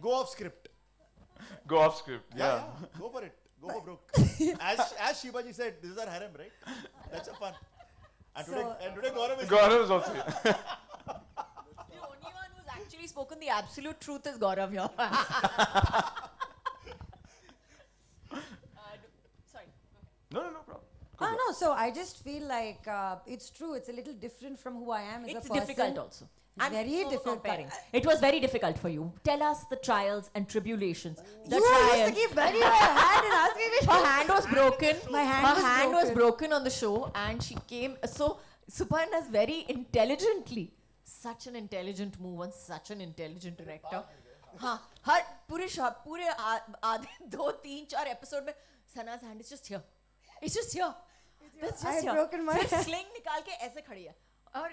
Go off script. Go off script. Yeah. Go for it. Go for broke. As Shivaji said, this is our harem, right? That's a fun. And today Gaurav is Gaurav is also here. The only one who's actually spoken the absolute truth is Gaurav here. Sorry. No problem. Oh, no, so I just feel like it's true. It's a little different from who I am as a It's person. difficult also. It's very difficult. It was very difficult for you. Tell us the trials and tribulations. The You used to trials. keep bending your hand and asking me. Her hand was broken. My hand Her was hand was broken. broken on the show, and she came. So Supan has very intelligently, such an intelligent move on such an intelligent director. हाँ, हर पूरे आधे 2-3-4 episode में Sana's hand is just here. It's just here. That's I just had here. broken my सिर्फ hand. Sling निकाल के ऐसे खड़ी है. और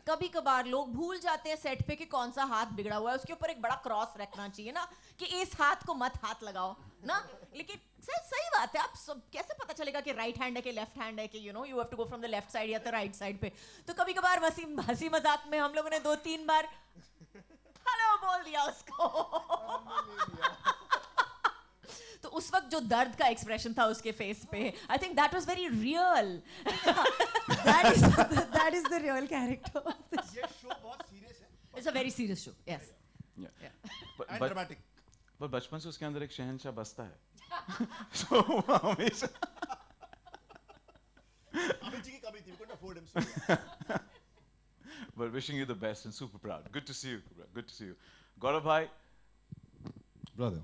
कभी कभार लोग भूल जाते हैं सेट पे कि कौन सा हाथ बिगड़ा हुआ है, उसके ऊपर एक बड़ा क्रॉस रखना चाहिए ना कि इस हाथ को मत हाथ लगाओ ना. लेकिन सही बात है. आप कैसे पता चलेगा कि राइट हैंड है कि लेफ्ट हैंड है कि you have to go from the left side या तो राइट साइड पे. तो कभी कभार हंसी मजाक में हम लोगों ने 2-3 बार हेलो बोल दिया उसको. तो उस वक्त जो दर्द का एक्सप्रेशन था उसके फेस पे, I think that was very real. That is the real character of this. ये शो बहुत सीरियस है. It's a very serious show. Yes. And dramatic. पर बचपन से उसके अंदर एक शहंशाह बसता है. So हमेशा. अमित जी की कमी थी. We couldn't afford him. But wishing you the best and super proud. Good to see you. Good to see you. Gaurav bhai. Brother.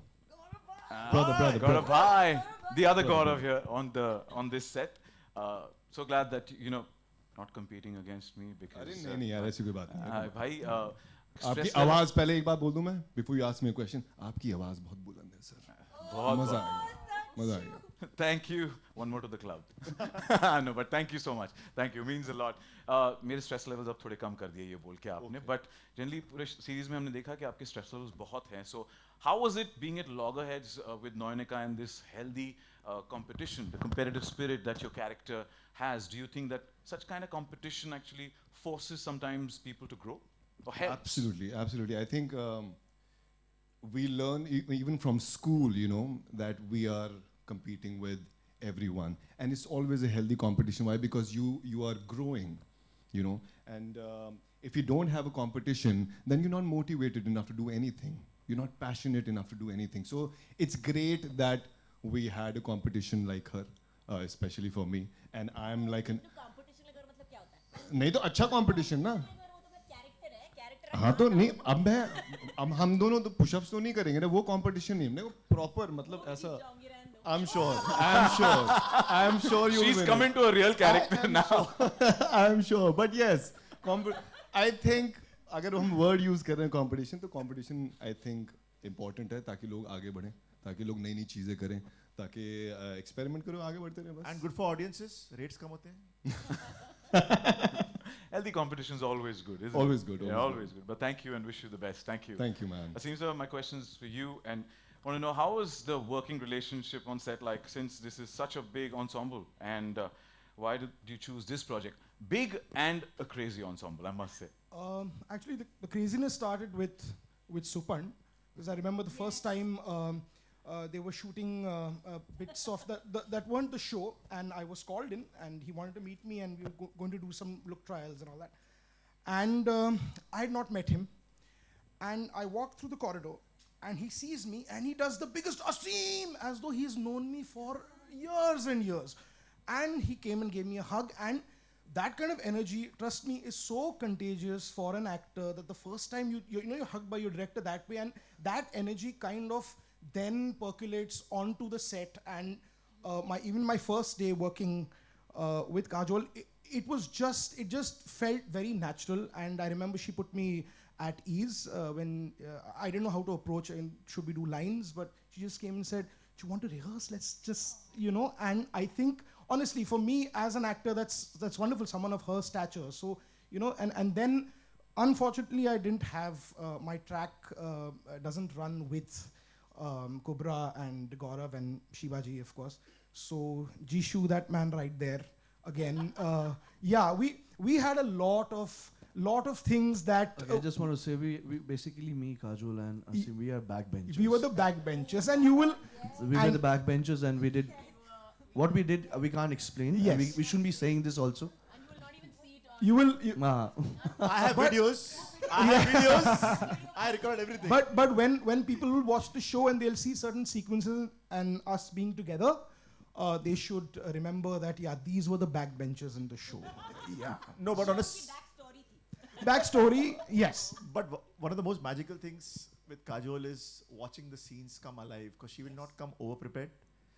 Gaurav bhai. The other Gaurav here on this set. So glad that not competing against me because. अरे नहीं यार ऐसी कोई बात नहीं. भाई आपकी आवाज पहले एक बात बोल दूं मैं before you ask me a question. आपकी आवाज बहुत बुलंद है सर. बहुत मजा आ गया. Thank you. One more to the club. No, but thank you so much. Thank you. Means a lot. मेरे stress levels अब थोड़े कम कर दिए ये बोल के आपने. But generally पूरे series में हमने देखा कि आपके stress levels बहुत हैं. So how was it being at loggerheads with Noynika and this healthy competition, the competitive spirit that your character has? Do you think that such kind of competition actually forces sometimes people to grow or helps? Absolutely. I think we learn even from school, that we are competing with everyone, and it's always a healthy competition. Why? Because you are growing, and if you don't have a competition, then you're not motivated enough to do anything. You're not passionate enough to do anything. So it's great that we had a competition like her, especially for me, and I'm like an. नहीं तो अच्छा competition ना. हाँ तो नहीं अब हम दोनों तो पुशअप्स तो नहीं करेंगे ना. वो कंपटीशन नहीं. वो प्रॉपर मतलब ऐसा. I'm sure you. She's coming to a real character now. I'm sure, but yes, I think अगर हम word use कर रहे हैं competition, तो competition I think important है ताकि लोग आगे बढ़ें, ताकि लोग नई चीजें करें, ताकि experiment करो, आगे बढ़ते रहें बस. And good for audiences. Rates कम होते हैं. Healthy competition is always good, isn't Always it? good. Yeah, always good. But thank you and wish you the best. Thank you. Thank you, man. Asim sir, my questions for you, and I want to know how is the working relationship on set like, since this is such a big ensemble, and why did you choose this project? Big and a crazy ensemble, I must say. Actually, the craziness started with Supan, because I remember the first time they were shooting bits of that weren't the show, and I was called in, and he wanted to meet me, and we were going to do some look trials and all that. And I had not met him, and I walked through the corridor, and he sees me, and he does the biggest Asim, as though he's known me for years and years. And he came and gave me a hug, and that kind of energy, trust me, is so contagious for an actor that the first time you're hugged by your director that way, and that energy kind of then percolates onto the set. And even my first day working with Kajol, it just felt very natural. And I remember she put me at ease when I didn't know how to approach and should we do lines, but she just came and said, "Do you want to rehearse? Let's just, And I think, honestly, for me as an actor, that's wonderful, someone of her stature. So, and then, unfortunately, I didn't have, my track doesn't run with Cobra and Gaurav and Shivaji, of course. So, Jishu, that man right there, again. Yeah, we had a lot of lot of things that Okay, I just want to say we basically me, Kajol and Asim, we are backbenchers. we were the backbenchers, and you will. So we were the backbenchers and we did what we did. We can't explain. and Yes. we shouldn't be saying this also. You will. Ah. I have videos. I have videos. I record everything. But when people will watch the show and they'll see certain sequences and us being together, they should remember that these were the backbenchers in the show. Yeah. no, but on a Backstory, yes. But one of the most magical things with Kajol is watching the scenes come alive, because she will not come over prepared.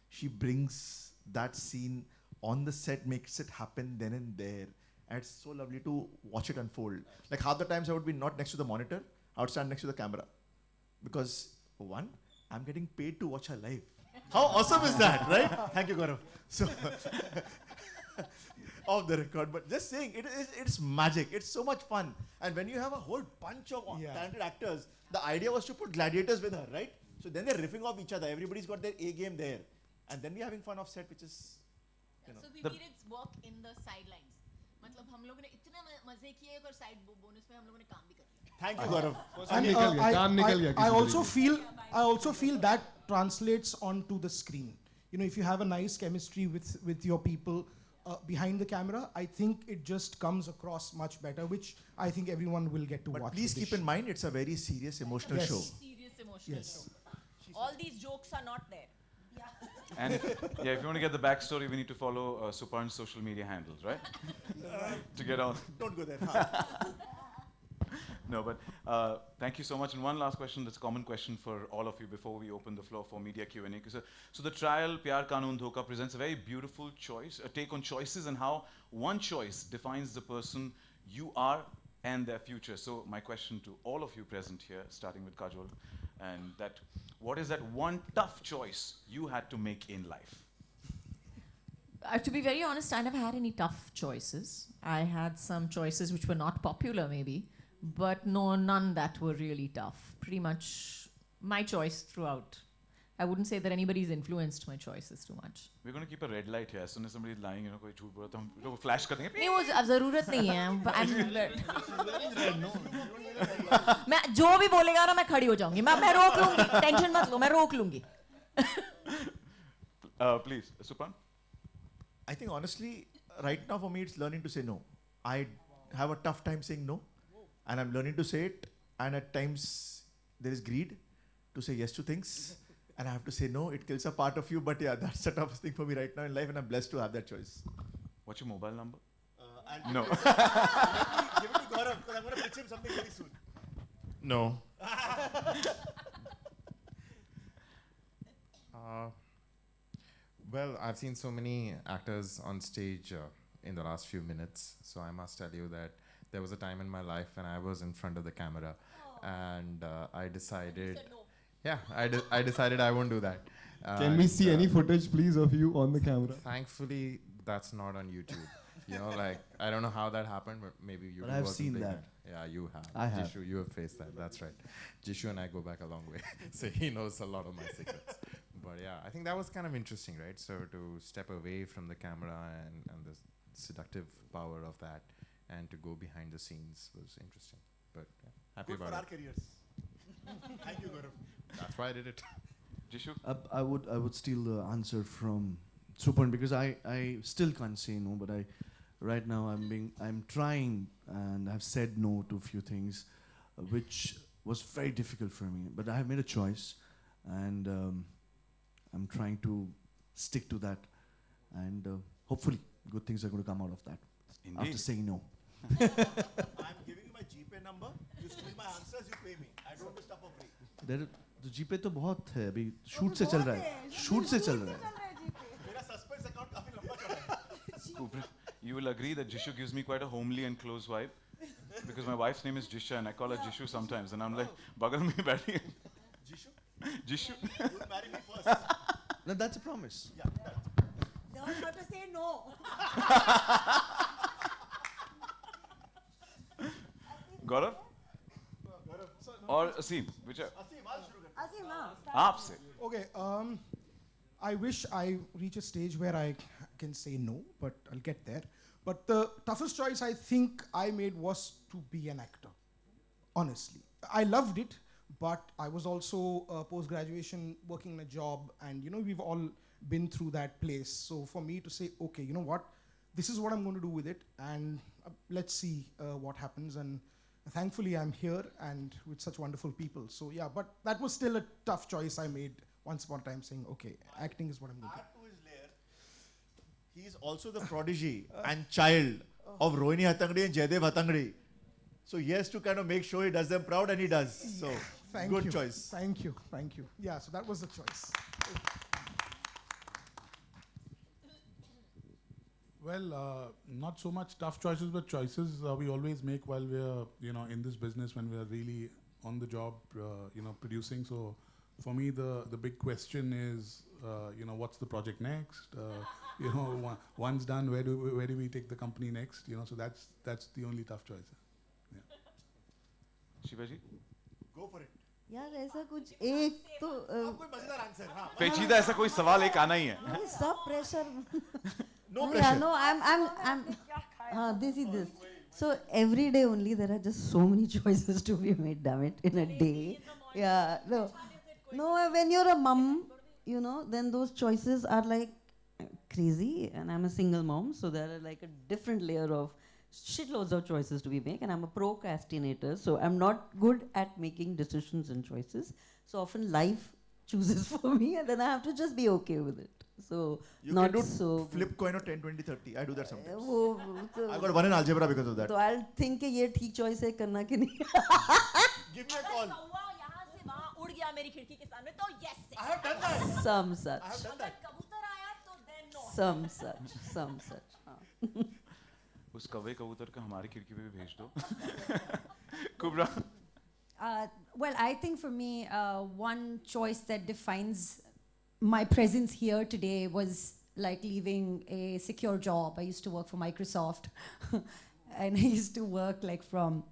She brings that scene on the set, makes it happen then and there. And it's so lovely to watch it unfold. Like half the times I would be not next to the monitor, I would stand next to the camera. Because one, I'm getting paid to watch her live. How awesome is that, right? Thank you, Gaurav. So, off the record, but just saying, it's magic. It's so much fun. And when you have a whole bunch of talented actors, the idea was to put gladiators with her, right? So then they're riffing off each other. Everybody's got their A game there. And then we're having fun off set, which is, you know. So we did its work in the sidelines. मतलब हम लोगों ने इतने मजे किए और side bonus में हम लोगों ने काम भी कर लिया. Thank you, Gaurav. And I also feel that translates onto the screen. You know, if you have a nice chemistry with your people behind the camera, I think it just comes across much better, which I think everyone will get to watch. But please keep in mind, it's a very serious, emotional show. Serious emotional show. All these jokes are not there. And if you want to get the backstory, we need to follow Suparn's social media handles, right? To get on. Don't go there. No, but thank you so much. And one last question, that's a common question for all of you before we open the floor for media Q&A. So the trial, Pyaar Kannoon Dhoka, presents a very beautiful choice, a take on choices and how one choice defines the person you are and their future. So my question to all of you present here, starting with Kajol, and that, what is that one tough choice you had to make in life? To be very honest, I never had any tough choices. I had some choices which were not popular maybe, but none that were really tough. Pretty much my choice throughout. I wouldn't say that anybody's influenced my choices too much. We're going to keep a red light here. As soon as somebody is lying, कोई झूठ बोला तो हम लोग flash कर देंगे. नहीं वो अब ज़रूरत नहीं है. मैं जो भी बोलेगा ना मैं खड़ी हो जाऊंगी. मैं रोक लूंगी. टेंशन मत लो, मैं रोक लूंगी. Please, Suparn. I think honestly, right now for me, it's learning to say no. I have a tough time saying no, and I'm learning to say it. And at times, there is greed to say yes to things, and I have to say no. It kills a part of you, but yeah, that's the toughest thing for me right now in life, and I'm blessed to have that choice. What's your mobile number? No. Give it to Gaurav, because I'm going to pitch him something very soon. No. Well, I've seen so many actors on stage in the last few minutes, so I must tell you that there was a time in my life when I was in front of the camera, and I decided, I decided I won't do that. Can we see any footage, please, of you on the camera? Thankfully, that's not on YouTube. You know, like, I don't know how that happened, but maybe you. But I've seen that. Yeah, you have. I have. Jishu, you have faced that. That's right. Jishu and I go back a long way, so he knows a lot of my secrets. But yeah, I think that was kind of interesting, right? So to step away from the camera and the seductive power of that, and to go behind the scenes was interesting. But yeah, happy Good for about our it. careers. Thank you, Gaurav. That's why I did it. Jishu? I would steal answer from Suparn because I still can't say no, but right now I'm trying and I've said no to a few things, which was very difficult for me. But I have made a choice, and I'm trying to stick to that, and hopefully good things are going to come out of that. Indeed. After saying no. I'm giving you my GPay number. You steal my answers, you pay me. I don't do stuff for free. तो जीपे तो बहुत है अभी shoot से चल रहा है shoot से चल रहा है मेरा suspense account काफी लंबा चौड़ा है. You will agree that Jishu gives me quite a homely and close vibe, because my wife's name is Jisha and I call her Jishu sometimes, and I'm like, bagal mein bathi hai. Jishu, Jishu. you'll marry me first. No, that's a promise. Yeah. Learn how to say no. Gaurav? Or Asim? Which are? Asim, Aap se. Okay, I wish I reach a stage where I can say no, but I'll get there. But the toughest choice I think I made was to be an actor. Honestly, I loved it, but I was also post-graduation working in a job, and we've all been through that place. So for me to say, okay, you know what, this is what I'm going to do with it, and let's see what happens. And thankfully, I'm here and with such wonderful people. So yeah, but that was still a tough choice I made once upon a time, saying, okay, acting is what I'm going to do. Add to his layer, he is also the prodigy and child of Rohini Hattangadi and Jaydev Hattangadi. So he has to kind of make sure he does them proud, and he does. So Thank good you. choice. Thank you. Thank you. Yeah, so that was the choice. Well, not so much tough choices, but choices we always make while we're, in this business when we're really on the job, producing. So for me, the big question is, what's the project next? Once done, where do we take the company next? So that's the only tough choice. Yeah. Shiva ji Go for it. यार ऐसा कुछ एक तो कोई मजेदार answer. हाँ. पेचीदा ऐसा कोई सवाल एक आना ही है. सब pressure No yeah, pressure. no, I'm this is this. So every day only there are just so many choices to be made, damn it, in a day. Yeah, no, when you're a mom, then those choices are like crazy. And I'm a single mom, so there are like a different layer of shitloads of choices to be made. And I'm a procrastinator, so I'm not good at making decisions and choices. So often life chooses for me, and then I have to just be okay with it. So You not can do so flip coin of 10, 20, 30. I do that sometimes. वो I got 1 in algebra because of that. तो I'll think कि ये ठीक choice है करना कि नहीं. Give me a call. कौवा यहाँ से वहाँ उड़ गया मेरी खिड़की के सामने तो yes है. I have done that. Some such. I have done अगर that. कबूतर आया तो then no. Some such. हाँ. उस कौवे कबूतर का हमारी खिड़की पे भी भेज दो. कुबरा. Well, I think for me, one choice that defines my presence here today was like leaving a secure job. I used to work for Microsoft, and I used to work like from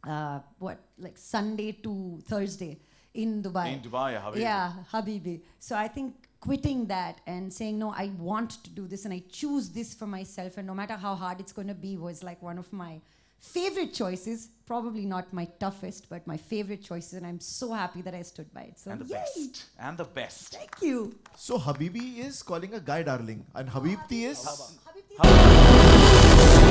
like Sunday to Thursday in Dubai. In Dubai, Habibi. Yeah, Habibi. So I think quitting that and saying, no, I want to do this and I choose this for myself, and no matter how hard it's going to be, was like one of my favorite choices. Probably not my toughest, but my favorite choices, and I'm so happy that I stood by it. So And the yay. best. And the best. Thank you. So Habibi is calling a guy darling, and Habibti is. Habibti.